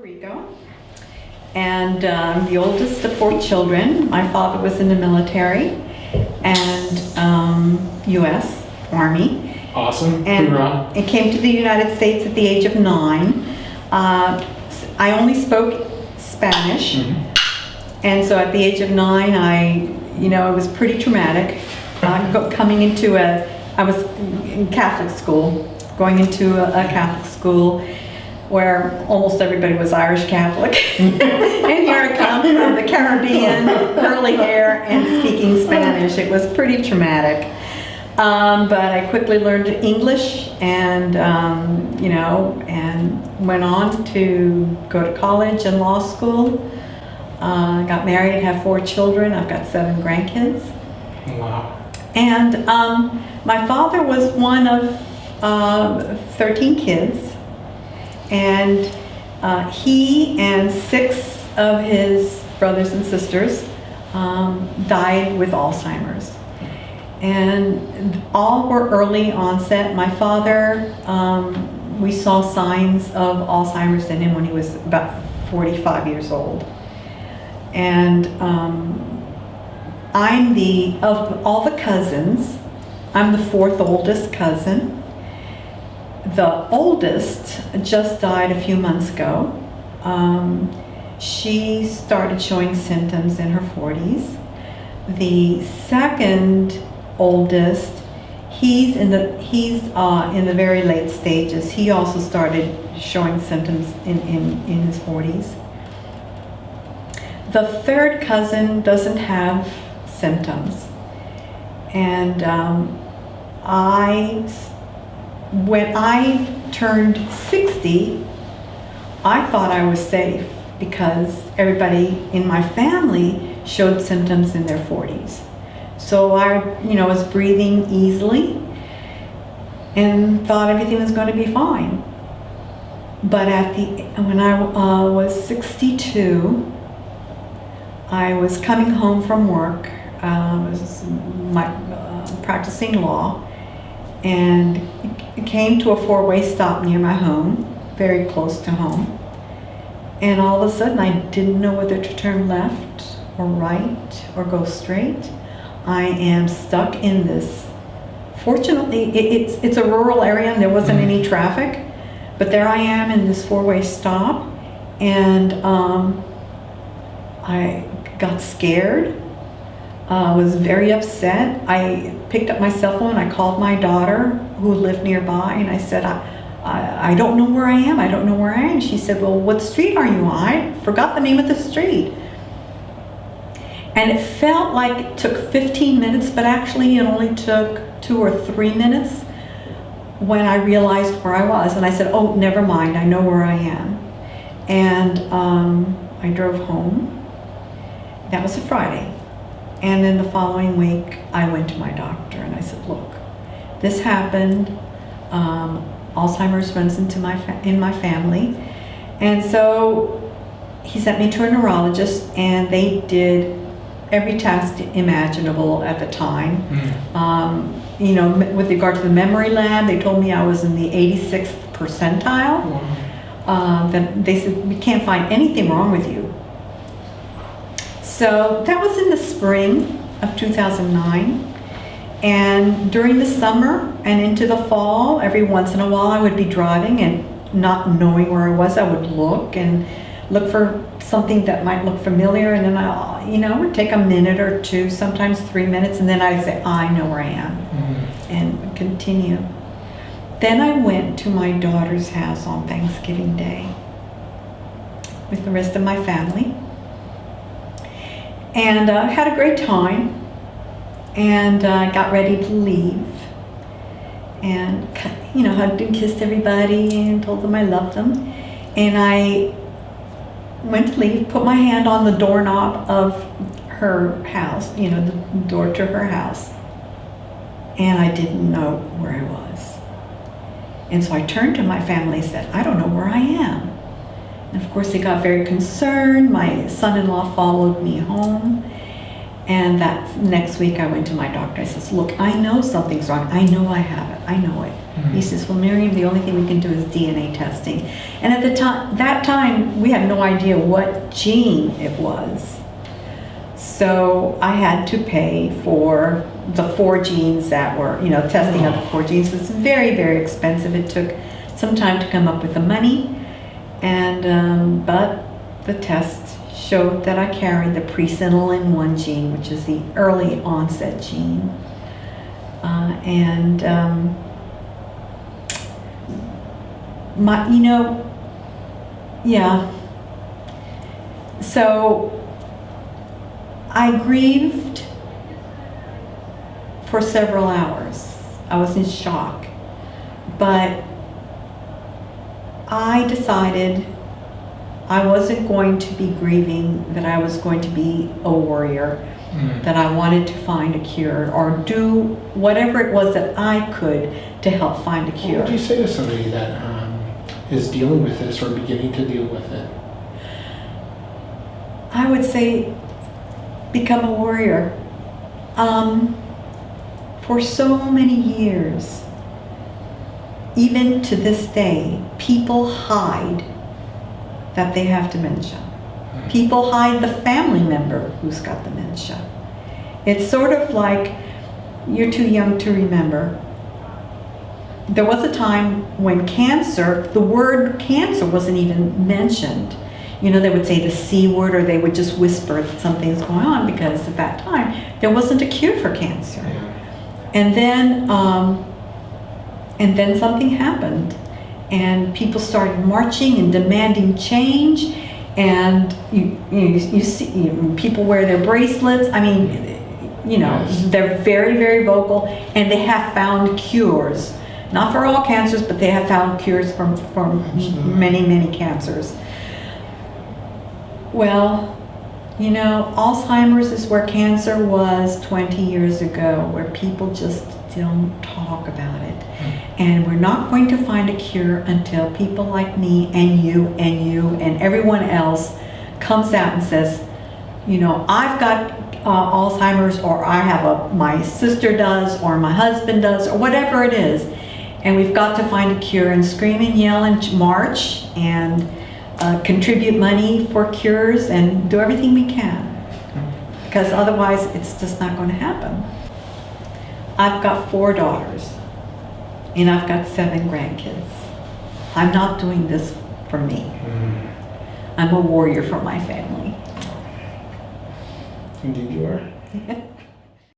Rico, and I'm the oldest of 4 children. My father was in the military and U.S. Army. Awesome. And came to the United States at the age of 9. I only spoke Spanish, and so at the age of 9, it was pretty traumatic. Coming into I was in Catholic school, going into a Catholic school where almost everybody was Irish Catholic. And here I come from the Caribbean, curly hair, and speaking Spanish. It was pretty traumatic. But I quickly learned English and, and went on to go to college and law school. Got married and have 4 children. I've got 7 grandkids. Wow. And my father was one of 13 kids. And he and 6 of his brothers and sisters died with Alzheimer's. And all were early onset. My father, we saw signs of Alzheimer's in him when he was about 45 years old. And of all the cousins, I'm the 4th oldest cousin. The oldest just died a few months ago. She started showing symptoms in her 40s. The second oldest, he's in the very late stages. He also started showing symptoms in his 40s. The third cousin doesn't have symptoms, and when I turned 60, I thought I was safe because everybody in my family showed symptoms in their 40s. So I, was breathing easily and thought everything was going to be fine. But when I was 62, I was coming home from work. I was practicing law, and it came to a 4-way stop near my home, very close to home. And all of a sudden, I didn't know whether to turn left or right or go straight. I am stuck in this. Fortunately, it's a rural area and there wasn't any traffic, but there I am in this 4-way stop, and I got scared. Was very upset. I picked up my cell phone. I called my daughter who lived nearby, and I said, I don't know where I am. I don't know where I am. She said, well, what street are you on? I forgot the name of the street. And it felt like it took 15 minutes, but actually it only took 2 or 3 minutes when I realized where I was. And I said, oh, never mind. I know where I am. And I drove home. That was a Friday. And then the following week, I went to my doctor and I said, look, this happened. Alzheimer's runs in my family. And so he sent me to a neurologist, and they did every test imaginable at the time. With regard to the memory lab, they told me I was in the 86th percentile. That they said, we can't find anything wrong with you. So that was in the spring of 2009. And during the summer and into the fall, every once in a while I would be driving and not knowing where I was, I would look for something that might look familiar, and then it would take a minute or 2, sometimes 3 minutes, and then I'd say, I know where I am, and continue. Then I went to my daughter's house on Thanksgiving Day with the rest of my family. And had a great time, and got ready to leave, and hugged and kissed everybody and told them I loved them. And I went to leave, put my hand on the doorknob of her house, the door to her house, and I didn't know where I was. And so I turned to my family and said, I don't know where I am. And of course, they got very concerned. My son-in-law followed me home. And that next week, I went to my doctor. I said, look, I know something's wrong. I know I have it. I know it. He says, well, Myriam, the only thing we can do is DNA testing. And at the time, that time, we had no idea what gene it was. So I had to pay for the 4 genes that were, testing of the 4 genes. It was very, very expensive. It took some time to come up with the money. And, but the test showed that I carried the presenilin 1 gene, which is the early onset gene. So I grieved for several hours. I was in shock, but I decided I wasn't going to be grieving, that I was going to be a warrior, that I wanted to find a cure or do whatever it was that I could to help find a cure. What would you say to somebody that is dealing with this or beginning to deal with it? I would say become a warrior. For so many years, even to this day, people hide that they have dementia. People hide the family member who's got dementia. It's sort of like you're too young to remember. There was a time when cancer, the word cancer wasn't even mentioned. They would say the C word, or they would just whisper that something's going on, because at that time there wasn't a cure for cancer. And then something happened, and people started marching and demanding change. And you see people wear their bracelets. I mean, they're very, very vocal, and they have found cures. Not for all cancers, but they have found cures for many, many cancers. Well, Alzheimer's is where cancer was 20 years ago, where people just don't talk about it. And we're not going to find a cure until people like me and you and everyone else comes out and says, I've got Alzheimer's, or my sister does, or my husband does, or whatever it is. And we've got to find a cure, and scream and yell and march and contribute money for cures and do everything we can. Because otherwise it's just not going to happen. I've got 4 daughters, and I've got 7 grandkids. I'm not doing this for me. I'm a warrior for my family. Indeed you are.